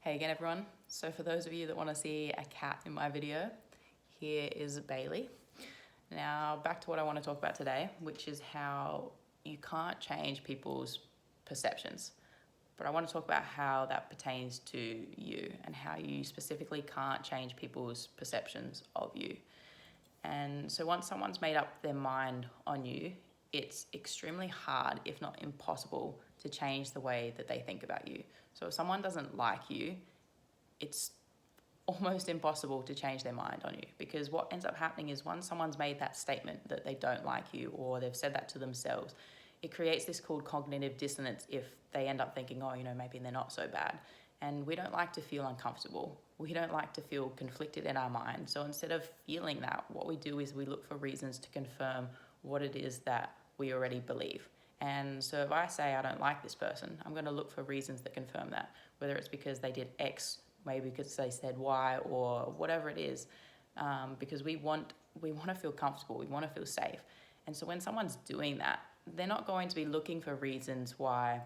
Hey again everyone. So for those of you that want to see a cat in my video, here is Bailey. Now back to what I want to talk about today, which is how you can't change people's perceptions. But I want to talk about how that pertains to you and how you specifically can't change people's perceptions of you. And so once someone's made up their mind on you, it's extremely hard, if not impossible, to change the way that they think about you. So if someone doesn't like you, it's almost impossible to change their mind on you, because what ends up happening is once someone's made that statement that they don't like you, or they've said that to themselves, it creates this called cognitive dissonance if they end up thinking, oh, maybe they're not so bad. And we don't like to feel uncomfortable. We don't like to feel conflicted in our mind. So instead of feeling that, what we do is we look for reasons to confirm what it is that we already believe. And so if I say I don't like this person, I'm going to look for reasons that confirm that, whether it's because they did X, maybe because they said Y, or whatever it is, because we want to feel comfortable, we want to feel safe. And so when someone's doing that, they're not going to be looking for reasons why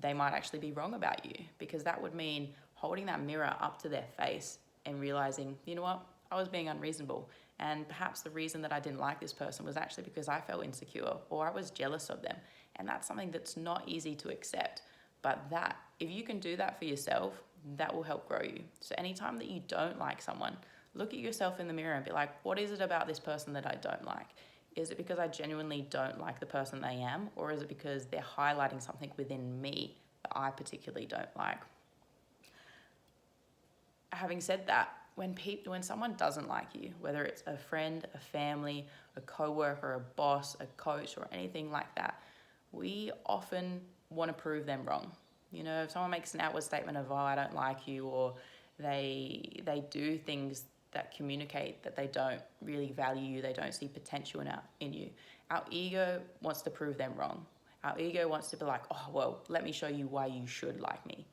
they might actually be wrong about you, because that would mean holding that mirror up to their face and realizing, you know what, I was being unreasonable. And perhaps the reason that I didn't like this person was actually because I felt insecure or I was jealous of them. And that's something that's not easy to accept. But that, if you can do that for yourself, that will help grow you. So anytime that you don't like someone, look at yourself in the mirror and be like, what is it about this person that I don't like? Is it because I genuinely don't like the person they am? Or is it because they're highlighting something within me that I particularly don't like? Having said that, when someone doesn't like you, whether it's a friend, a family, a coworker, a boss, a coach, or anything like that, we often want to prove them wrong. If someone makes an outward statement of, oh, I don't like you, or they do things that communicate that they don't really value you, they don't see potential in you, our ego wants to prove them wrong. Our ego wants to be like, oh, well, let me show you why you should like me.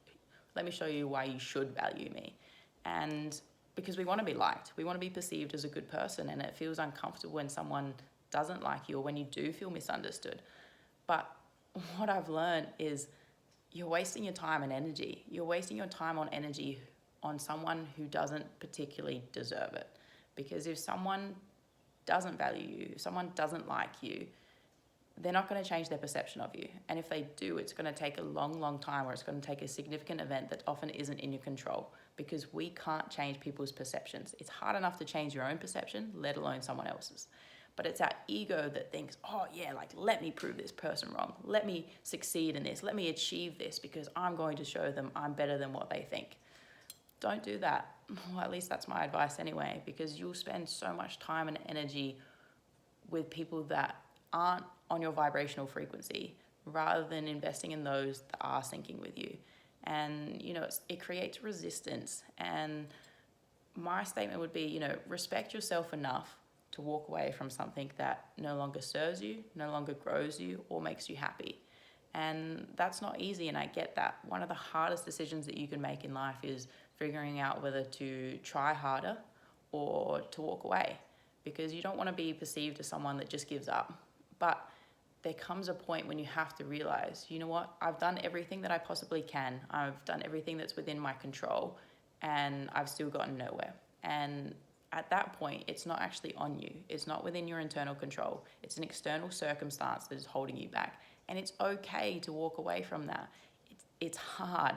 Let me show you why you should value me. And because we want to be liked, we want to be perceived as a good person, and it feels uncomfortable when someone doesn't like you or when you do feel misunderstood. But what I've learned is you're wasting your time and energy. You're wasting your time on energy on someone who doesn't particularly deserve it. Because if someone doesn't value you, if someone doesn't like you, they're not going to change their perception of you. And if they do, it's going to take a long, long time, or it's going to take a significant event that often isn't in your control, because we can't change people's perceptions. It's hard enough to change your own perception, let alone someone else's. But it's our ego that thinks, oh yeah, let me prove this person wrong. Let me succeed in this. Let me achieve this because I'm going to show them I'm better than what they think. Don't do that. Well, at least that's my advice anyway, because you'll spend so much time and energy with people that aren't on your vibrational frequency, rather than investing in those that are syncing with you. And, it creates resistance. And my statement would be, respect yourself enough to walk away from something that no longer serves you, no longer grows you, or makes you happy. And that's not easy, and I get that. One of the hardest decisions that you can make in life is figuring out whether to try harder or to walk away, because you don't want to be perceived as someone that just gives up. But there comes a point when you have to realize, you know what, I've done everything that I possibly can. I've done everything that's within my control, and I've still gotten nowhere. And at that point, it's not actually on you. It's not within your internal control. It's an external circumstance that is holding you back. And it's okay to walk away from that. It's hard,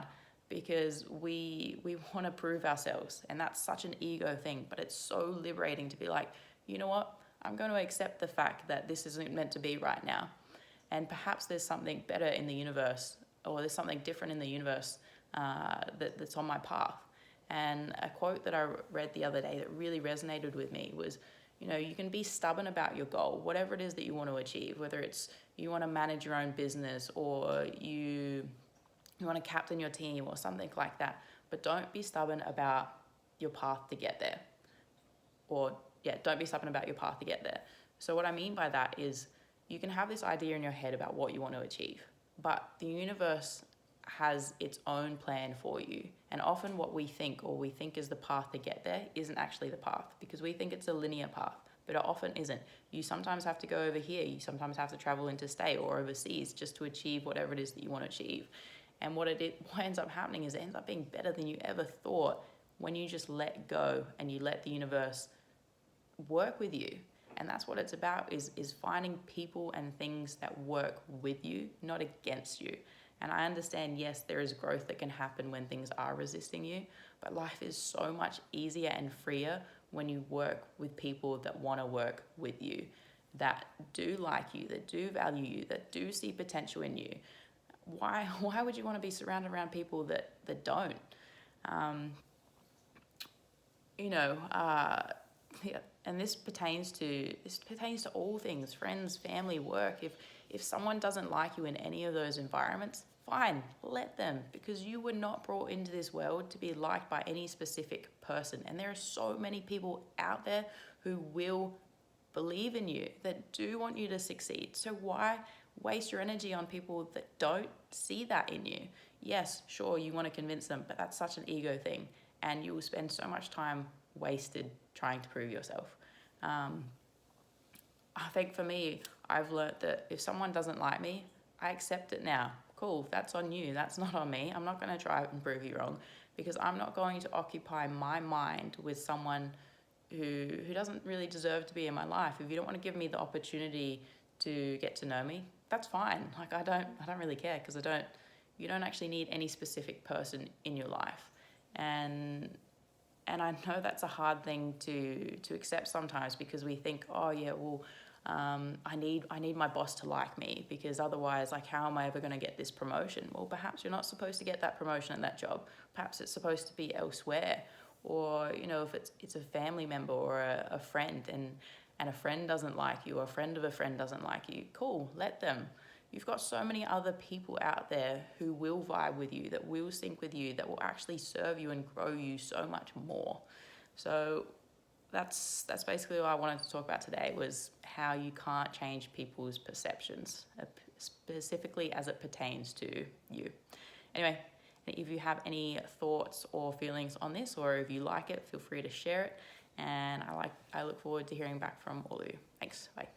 because we want to prove ourselves, and that's such an ego thing, but it's so liberating to be like, you know what, I'm going to accept the fact that this isn't meant to be right now. And perhaps there's something better in the universe, or there's something different in the universe that's on my path. And a quote that I read the other day that really resonated with me was, you can be stubborn about your goal, whatever it is that you want to achieve, whether it's you want to manage your own business, or you want to captain your team or something like that. But don't be stubborn about your path to get there. Don't be stubborn about your path to get there. So what I mean by that is, you can have this idea in your head about what you want to achieve, but the universe has its own plan for you. And often what we think is the path to get there isn't actually the path, because we think it's a linear path, but it often isn't. You sometimes have to go over here. You sometimes have to travel interstate or overseas just to achieve whatever it is that you want to achieve. And what ends up happening is it ends up being better than you ever thought when you just let go and you let the universe work with you. And that's what it's about, is finding people and things that work with you, not against you. And I understand, yes, there is growth that can happen when things are resisting you, but life is so much easier and freer when you work with people that want to work with you, that do like you, that do value you, that do see potential in you. Why would you want to be surrounded around people that don't? Yeah, and this pertains to all things: friends, family, work. If someone doesn't like you in any of those environments, fine, let them, because you were not brought into this world to be liked by any specific person. And there are so many people out there who will believe in you, that do want you to succeed. So why waste your energy on people that don't see that in you? Yes, sure, you want to convince them, but that's such an ego thing, and you will spend so much time wasted trying to prove yourself. I think for me, I've learnt that if someone doesn't like me, I accept it now. Cool, that's on you, that's not on me. I'm not going to try and prove you wrong, because I'm not going to occupy my mind with someone who doesn't really deserve to be in my life. If you don't want to give me the opportunity to get to know me, that's fine. Like, I don't really care, because you don't actually need any specific person in your life. And I know that's a hard thing to accept sometimes, because we think, oh yeah, well, I need my boss to like me, because otherwise, like, how am I ever going to get this promotion? Well, perhaps you're not supposed to get that promotion at that job. Perhaps it's supposed to be elsewhere. Or, if it's a family member or a friend, and a friend doesn't like you, or a friend of a friend doesn't like you, cool, let them. You've got so many other people out there who will vibe with you, that will sync with you, that will actually serve you and grow you so much more. So that's basically what I wanted to talk about today, was how you can't change people's perceptions, specifically as it pertains to you. Anyway, if you have any thoughts or feelings on this, or if you like it, feel free to share it. And I look forward to hearing back from all of you. Thanks. Bye.